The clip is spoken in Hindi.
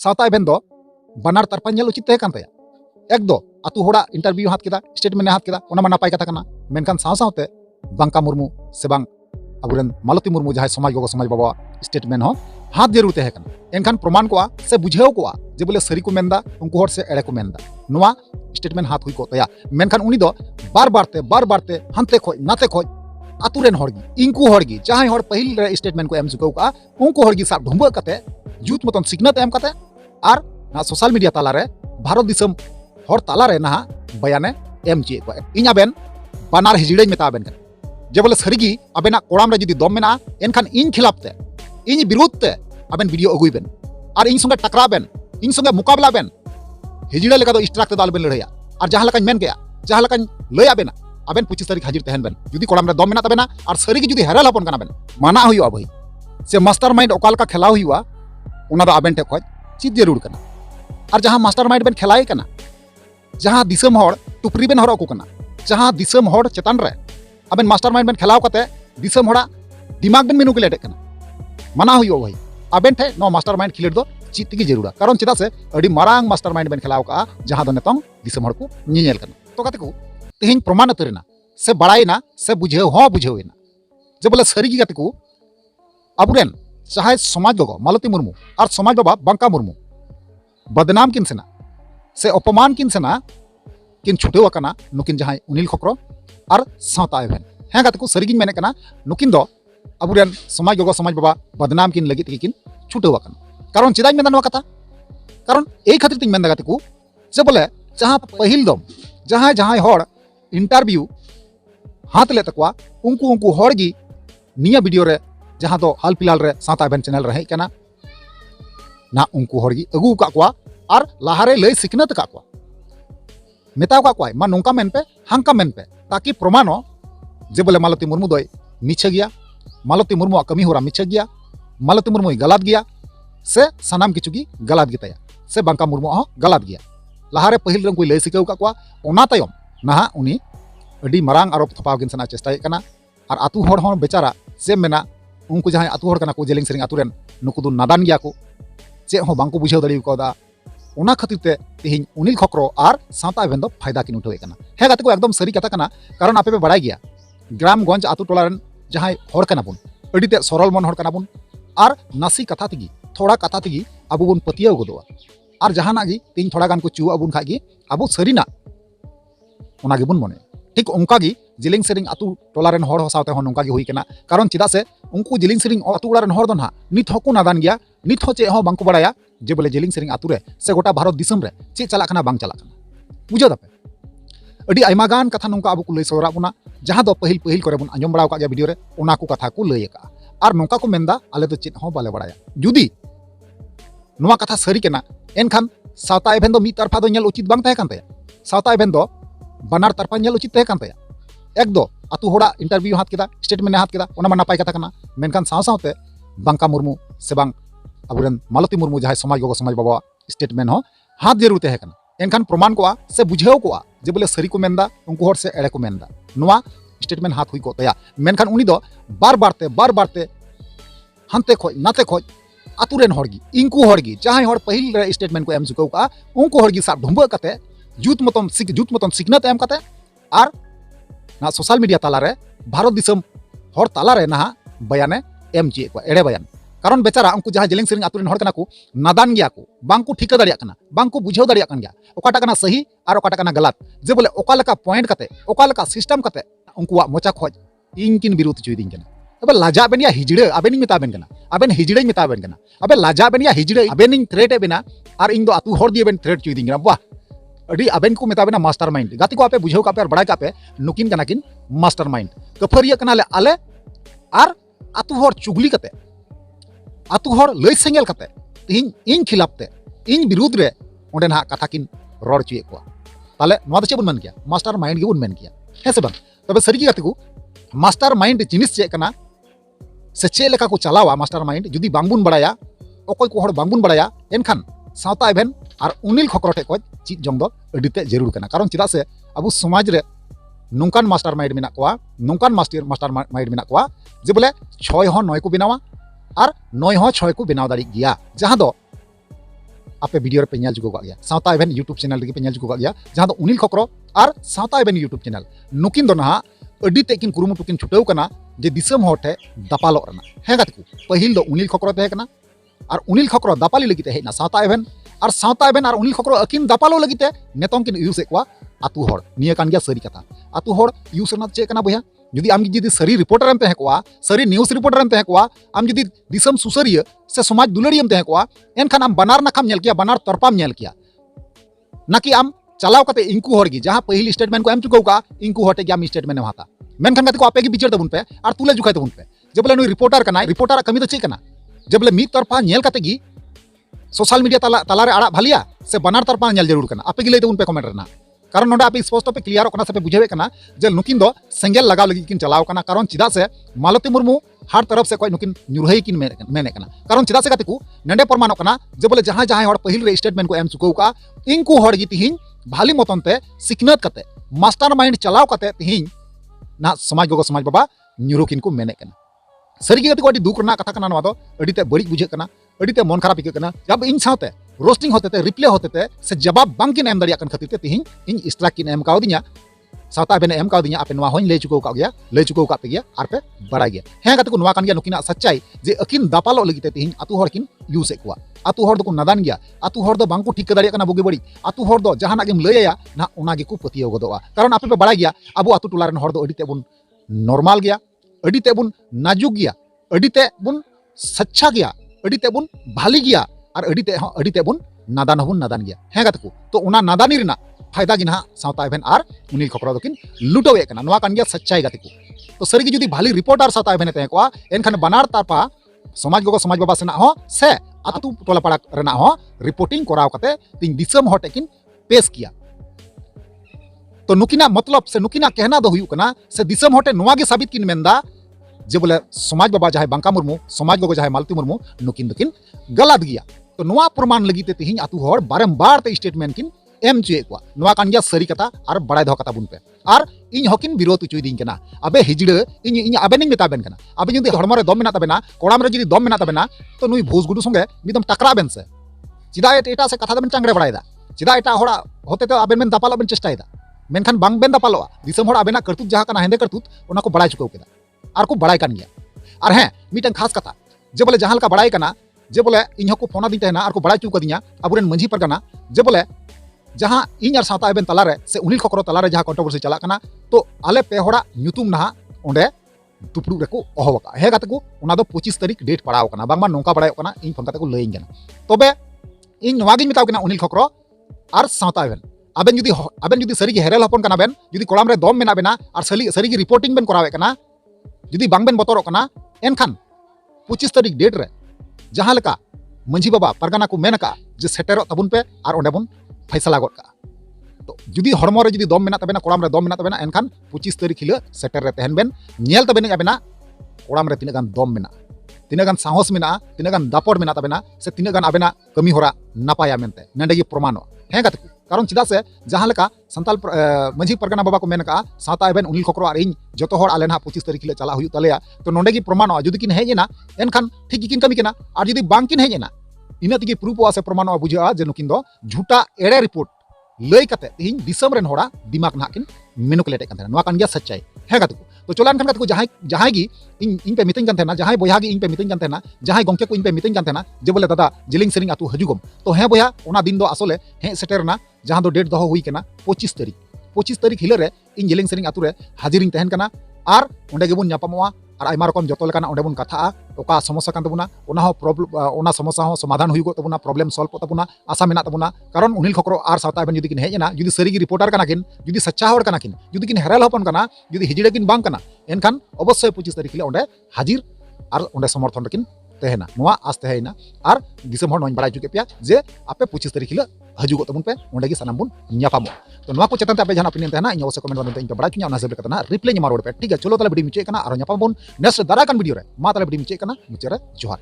सावता इवेंट दो बानार तरफा नेल उचित तहे कान तया। एक दो आतु होड़ा इंटरव्यू हाथ केदा स्टेटमेंट हाथ केदा ओना मा नापाय कथा काना मेनखान साव सावते बांका मुर्मू से बांग अबुरेन मालती मुर्मू जहां समाज गोगो समाज बाबा स्टेटमेंट हो हाथ जरूर तहे काना एनखान प्रमाण कोआ से बुझेव कोआ जे बोले सरी को मेनदा उनको हर से एड़े को मेनदा नोआ स्टेटमेंट हाथ हुई को तया मेनखान उनी दो बार बारते हंते खोज नाते खोज आतुरेन हड़गी इंकू हड़गी जहां हड़ पहिल रे स्टेटमेंट को एम चुकाउ का उनको हड़गी साब ढुंबा कते जुत मतन सिकनत एम कते आर ना सोशल मीडिया ताला रे भारत दिसम हर ताला रे ना बयाने एम ची को इन आबेन बानार हिजड़े मेता आबेन जे बोले सरीगी आबेना कोड़ाम रे जदि दम मेना एनखान इन खिलाफते इन विरोध ते आबेन वीडियो अगुइबेन आर इन संगे टकराबेन इन संगे मुकाबला बेन हिजड़े लेका दो स्ट्राक्ट दाल बेन लड़ाया और जहां लकान मेन गया जहां लकान लय आबेना आबेन 25 तारीख हाजिर तहन बेन जुदी कोड़ाम रे दम मेना तबेना और सरीगी जुदी हेराल हपन काना बेन माना हुआ भाई से मास्टर माइंड ओकाल का खेला हुआ उना दो आबेन टे खोज चीज जरूर कना और जहां मास्टर माइंड बेन खेलाए कना जहां दिसम हड़ टुपरी बेन हरो को कना जहां दिसम हड़ चेतन रे आबेन मास्टर माइंड बेन खेलाव कते दिसम हड़ा दिमाग बेन मेनुकुलेट कना माना हुआ भाई आबेन ठे नो मास्टर माइंड खिलेट दो चीज तगी जरूरा कारण चेदा से अड़ी मारांग मास्टर माइंड बेन खेलाव का जहां दो नेतों दिसम हड़ को नीनेल कना तो कते को तेहिं प्रमाण उतरेना से बड़ाईना से बुझेव हो बुझेवेना जे बोले सरीगी कते को अबुरेन चाहे समाज गोगो मालती मुर्मू और समाज बाबा बांका मुर्मू बदनाम किन सेना से अपमान किन सेना किन छुटेव कना नुकिन जहां उनिल खक्रो और सावता इवेंट हें गाते को सरीगिन मेने कना नुकिन दो अबुरेन समाज गोगो समाज बाबा बदनाम किन लगी किन छुटेव कना कारण चेदाई मेना नवा कथा कारण एई खातिर तिन मेन गाते को जे बोले जहां पहिल दम जहां जहां हड़ इंटरव्यू हाथ ले तकवा उनको हड़गी निया वीडियो रे जहां दो हाल फिलहाल रे सावता इवेंट चैनल रे हेकना ना उनको हड़गी अगू का कोआ और लाहारे लय सिकनत का कोआ मेताव का कोआ मा नोंका मेन पे हांका मेन पे ताकि प्रमाणो जे बोले मालती मुर्मू दोय मिछे गया मालती मुर्मू कमी होरा मिछे गया मालती मुर्मू गलत गया से सनाम किचुगी गलत गिताया से बांका मुर्मू हो गलत गया लाहारे पहिल रंग कोई लय सिकाउ का कोआ ओना तायम नहा उनी अडी मरांग आरोप थपाव किन सना चेष्टा कना और आतु हड़ हो बेचारा से मेना उनको जहां आतु हड़ कना को जेलिंग सेरिंग आतु रेन नुकु दु नादान गया को चे हो बांको बुझाव दड़ी कोदा ओना खातिर ते तेहिं उनिल खक्रो और सावता इवेंट दो फायदा किन उठावे कना हे गाते को एकदम सरी कथा कना कारण आपे पे बड़ाई गया ग्रामगंज आतु टोला रेन जहां हड़ कना बुन अडी ते सरल मन हड़ कना बुन और नासी कथा तगी थोड़ा कथा तगी अबु बुन पतियाव गदोआ और जहाना गी तीन थोड़ा गान को चुआ बुन खागी अबु सरीना ओना गे बुन मने ठीक उनका गी जिलिंग सेरिंग आतु टोला रेन हड़ सावते हो नोंका गे हुई कना कारण चिदा से उनको जिलिंग सेरिंग आतु उड़ा रेन हड़ दो ना नित हको नादान गया नित हो चे हो बांको बड़ाया जे बोले जिलिंग सेरिंग आतु रे से गोटा भारत दिसम रे चे चला कना बांग चला कना बुझो दापे अडी आयमा गान कथा नोंका अबु को लय सोरा बुना जहां दो पहिल करे बुन आंजम बड़ाव का गया वीडियो रे ओना को कथा को लय का और नोंका को मेंदा आले तो चित हो बाले बड़ाया जुदी नोवा कथा सरी केना एनखान सावता इवेंट दो मी तरफा दो नेल उचित बांग तहे कान तया सावता इवेंट दो बानार तरफा नेल उचित तहे कान तया एक दो आतु होड़ा इंटरव्यू हाथ केदा स्टेटमेंट हाथ केदा ओना मा नापाय कथा कना मेनखान साव सावते बांका मुर्मू से बांग अबुरेन मालती मुर्मू जहां समाज गोगो समाज बाबा स्टेटमेंट हो हाथ जरूर तहे कना एनखान प्रमाण कोआ से बुझेव कोआ जे बोले सरी को मेनदा उनको हर से एड़े को मेनदा नोआ स्टेटमेंट हाथ हुई को तया मेनखान उनी दो बार बारते हंते खोज नाते खोज आतुरेन हड़गी इंकू हड़गी जहां हड़ पहिल रे स्टेटमेंट को एम चुकाउ का उनको हड़गी साब ढुंबा कते जुत मतन सिकनत एम कते और ना सोशल मीडिया ताला रे भारत दिसम हर ताला रे ना बयाने एम ची को एड़े बयान कारण बेचारा उनको जहां जेलिंग सेरिंग आतुरेन हड़ कना को नादान गया को बांको ठिका दड़िया कना बांको बुझाव दड़िया कन गया ओकाटा कना सही और ओकाटा कना गलत जे बोले ओका लका पॉइंट कते ओका लका सिस्टम कते उनको मोचा खोज इनकिन विरोध चुइदिन कना अबे लाजा बेन या हिजड़े आबेन मेता बेन कना आबेन हिजड़े मेता बेन कना अबे लाजा बेन या हिजड़े आबेन इन थ्रेट बेना और इन दो आतु हड़ दिए बेन थ्रेट चुइदिन कना वाह अडी आबेन को मेता बेना मास्टर माइंड गाती को आपे बुझाव कापे और बड़ा कापे नुकिन कना किन मास्टर माइंड कफरिया कना ले आले और आतु हड़ चुगली कते आतु हड़ लय सेंगेल कते तिहिं इन खिलाफते इन विरुद्ध रे ओंडे ना कथा किन रड़ चुए को ताले नोआ दो चे बुन मेन किया मास्टर माइंड गे बुन मेन किया हे से बांग तबे सरी की गाती को मास्टर माइंड जिनिस चे कना से चे लेका को चलावा मास्टर माइंड जुदी बांगबुन बड़ाया अकोय को हड़ बांगबुन बड़ाया एनखान सावता इवेंट और उनिल खक्रो ठे को चीज जंग दो अडिते जरूर कना कारण चिदा से अबु समाज रे नोंकान मास्टर माइंड मेना कोआ नोंकान मास्टर माइंड मेना कोआ जे बोले 6 हो 9 को बनावा और 9 हो 6 को बनाव दाड़ी गया जहां दो आपे वीडियो रे पे नेल जुगो गया सावता इवेंट यूट्यूब चैनल रे पे नेल जुगो गया जहां दो उनिल खकरो और सावता इवेंट यूट्यूब चैनल नुकिन दो ना अडी तेकिन कुरुमुटु किन छुटेव कना जे दिसम होटे दापालो रना हे गात को पहिल दो उनिल खकरो ते कना और उनिल खकरो दापाली लगी ते हेना सावता इवेंट और उनिल खकरो अकिन दापालो लगी ते नेतों किन यूज एकवा आतु होड़ निया कान गया सरी कथा आतु होड़ यूज रना चे कना बया जुदी आम जुदी सरी रिपोर्टर एम तहे कोआ सरी न्यूज रिपोर्टर एम तहे कोआ आम जुदी दिसम सुसरिया से समाज दुलड़ियम तहे कोआ एनखान आम बनार नाखाम नेल किया बनार तरपाम नेल किया नाकि आम चलाव कते इंकु होड़ गी जहां पहिल स्टेटमेंट को एम चुकौ का इंकु होटे गया आम स्टेटमेंट एम हाता मेनखान कते को आपे गी बिचार तबुन पे और तुले जुखाय तबुन पे जबले नुई रिपोर्टर कना रिपोर्टर कमी तो चे कना जबले मी तरफा नेल कते गी सोशल मीडिया तला रे आड़ा भालिया से बनार तरफा नेल जरूर कना आपे गी लई तबुन पे कमेंट रना कारण नोडा आप स्पष्ट पे क्लियर होना से बुझे कना जे नुकिन दो सेंगेल लगाव लगी किन चलाव कना कारण चिदा से मालती मुर्मू हर तरफ से कोई नुकिन न्युरहई किन मेने कना कारण चिदा से कते को नंडे प्रमाण कना जे बोले जहां जहां हर पहिल रे स्टेटमेंट को एम चुकौ का इनको हर गी तिहिन भाली मतन ते सिकनत कते मास्टर माइंड चलाव कते तिहिन ना समाज गोगो समाज बाबा न्युरो किन को मेने कना सरी कते को अडी दुख रना कथा कना नवा दो अडी ते बड़ी बुझे कना अडी ते मन खराब इके कना जब इन साथे रोस्टिंग होते थे रिप्ले होते थे से जवाब बांग किन एम दरिया कन खातिर ते तिहिन इन स्ट्राइक किन एम काव दिया सावता बेने एम काव दिया आपे नवा होइन ले चुको का गया ले चुको का पे गया आर पे बड़ा गया हे कते को नवा कान गया नुकिना सच्चाई जे अकिन दापालो लगी ते तिहिन आतु हर किन यूज एकवा आतु हर दो को नदान गया आतु हर दो बांग को ठीक दरिया कना बुगे बड़ी आतु हर दो जहाना गेम लैया ना ओना गे को पतियो गदोआ कारण आपे पे बड़ा गया अबो आतु टोला रन हर दो अडी ते बुन नॉर्मल गया अडी ते बुन नाजुक गया अडी ते बुन सच्चा गया अडी ते बुन भाली गया और अडी ते बुन नादान हबुन नादान गया हे गात को तो ओना नादानी रिना फायदा गिना सावता इवेंट और उनिल खकरो दकिन लुटवे कना नवा कान गया सच्चाई गात को तो सरी जुदी भाली रिपोर्टर सावता इवेंट ते को एनखान बनार तापा समाज गोगो समाज बाबा सेना हो से आतु टोला पाड़ा रेना हो रिपोर्टिंग कराव कते तिन दिसम हटे किन पेश किया तो नुकिना मतलब से नुकिना कहना दो हुयु कना से दिसम हटे नवा गे साबित किन मेंदा जे बोले समाज बाबा जहां बांका मुर्मू समाज गोगो जहां मालती मुर्मू नुकिन दकिन गलत गया तो नवा प्रमाण लगी ते तिहिन आतु हर बारंबार ते स्टेटमेंट किन एम चुए को नवा कान गया सरी कथा और बड़ाई दो कथा बुन पे और इन हकिन विरोध चुई दिन कना अबे हिजड़े इन आबेनिन मेताबेन कना अबे जुदी हड़मो रे दम मेना तबेना कोड़ाम रे जुदी दम मेना तबेना तो नुई भूस गुडू संगे मिदम टकराबेन से चिदा एटा से कथा दबेन चांगड़े बड़ाईदा चिदा एटा होड़ा होते तो आबेन मेन दापालो बेन चेष्टाईदा मेनखान बांग बेन दापालोआ दिसम होड़ आबेना करतुत जहां कना हेंदे करतुत ओना को बड़ाई चुकाव केदा और को बड़ाई कान गया और हैं मिटन खास कथा जे बोले जहां लका बड़ाई कना जे बोले इन हको फोना दी तहना और को बड़ा चुका दिया अबुरेन मंझी परगना जे बोले जहां इन और सावता इवेंट तलारे से उनिल खकरो तलारे जहां कंट्रोवर्सी चला कना तो आले पे होड़ा न्यूतुम नहा ओंडे दुपड़ू रेको अहवका हे गाते को ओना दो 25 तारीख डेट पड़ाव कना बांगमा नोंका बड़ाय कना इन फोन काते को लई गना तबे इन नवा गिन मिताव कना उनिल खकरो और सावता इवेंट आबेन जुदी सरी हेरेल हपन कना बेन जुदी कोड़ाम रे दम मेना बेना और सरी की रिपोर्टिंग बेन करावे कना जुदी बांग बेन बतरो कना एनखान 25 तारीख डेट रे जहां लका मंझी बाबा परगना को मेन का जे सेटेरो तबुन पे और ओंडे बुन फैसला गद का तो जुदी हड़मो रे जुदी दम मेना तबेना कोड़ाम रे दम मेना तबेना एनखान 25 तारीख हिलो सेटर रे तहन बेन नेल तबेन आबेना कोड़ाम रे तिना गान दम मेना तिना गान साहस मेना तिना गान दापड़ मेना तबेना से तिना गान आबेना कमी होरा नापाया मेनते नंडे गे प्रमाणो हे गात कारण चिदा से जहां लका संताल मंझी परगना बाबा को मेन का सावता इवेंट उनिल खकरो और इन जतो होड़ आले ना 25 तारीख ले चला हुई तलेया तो नोंडे गी प्रमाणो जुदी किन हेजेना एनखान ठीक गिकिन कमी केना और जुदी बांग किन हेजेना इना तिगी प्रूफ से प्रमाणो बुझा जे नुकिन दो झूठा एड़े रिपोर्ट लई कते तिहिन दिसम रेन होड़ा दिमाग ना किन मेनुकुलेट कान नवा कान गया सच्चाई हे गात तो चलान खान को जहां गी इन पे मितिंग कान जहां बोया गी इन पे मितिंग कान जहां गंके को इन पे मितिंग कान जे बोले दादा जिलिंग सेरिंग आतु हजुगम तो हे बोया ओना दिन दो आसले हे सेटेरना जहां दो डेट दो हुई केना 25 तारीख हिलो रे इन जिलिंग सेरिंग आतु रे हाजिरिंग तहन कना और ओंडे गेबुन न्यापामोआ और आयमा रकम जतो लेकाना ओंडे बुन कथा ओका समस्या कान तबुना ओना हो प्रॉब्लम ओना समस्या हो समाधान हुई गो तबुना प्रॉब्लम सॉल्व तबुना आशा मेना तबुना कारण उनिल खकरो और सावता इवेंट जुदी किन हेजना जुदी सरीगी रिपोर्टर काना किन जुदी सच्चा होड़ काना किन जुदी किन हेराल हपन काना जुदी हिजड़े किन बांग काना एनखान अवश्य 25 तारीख ले ओंडे हाजिर और ओंडे समर्थन किन तहना नुआ आस तहना और दिसम होड़ नोन बड़ा चुके पिया जे आपे 25 तारीख ले हजुगो तबुन पे ओंडे गी सनाम बुन न्यापामो तो नुआ को चेतन आपे जहां ओपिनियन तहना इन अवश्य कमेंट बंद इन पे बड़ा चुnya ओना सेब कतना रिप्लाई ᱧᱟᱢᱟ ᱨᱚᱲ पे ठीक है चलो ताले वीडियो मुचे कना और ᱧᱟᱯᱟᱢ बुन नेक्स्ट दारा कान वीडियो रे मा ताले वीडियो मुचे कना मुचे रे जोहार।